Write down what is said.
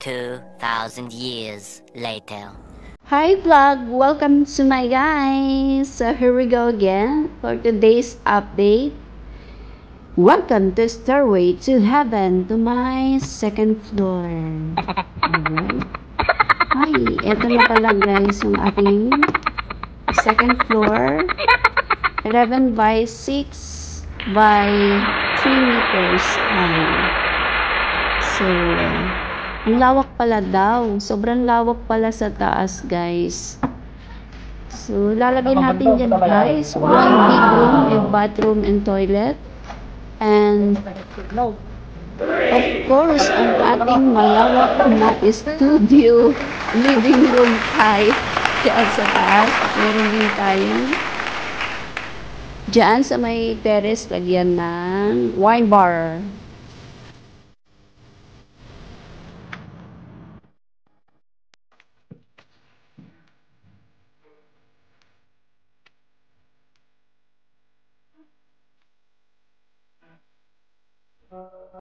2,000 years later. Hi vlog! Welcome to my guys! So here we go again for today's update. Welcome to Stairway to Heaven to my second floor. Alright. Hi! Ito na pala guys yung ating second floor. 11 by 6 by 3 meters high. So, ang lawak pala daw. Sobrang lawak pala sa taas, guys. So, lalagay natin dyan, guys. One big room, a bathroom and toilet. And, of course, ang ating malawak na studio, living room type. Diyan sa taas. Meron din tayong diyan sa may terrace, lagyan ng wine bar.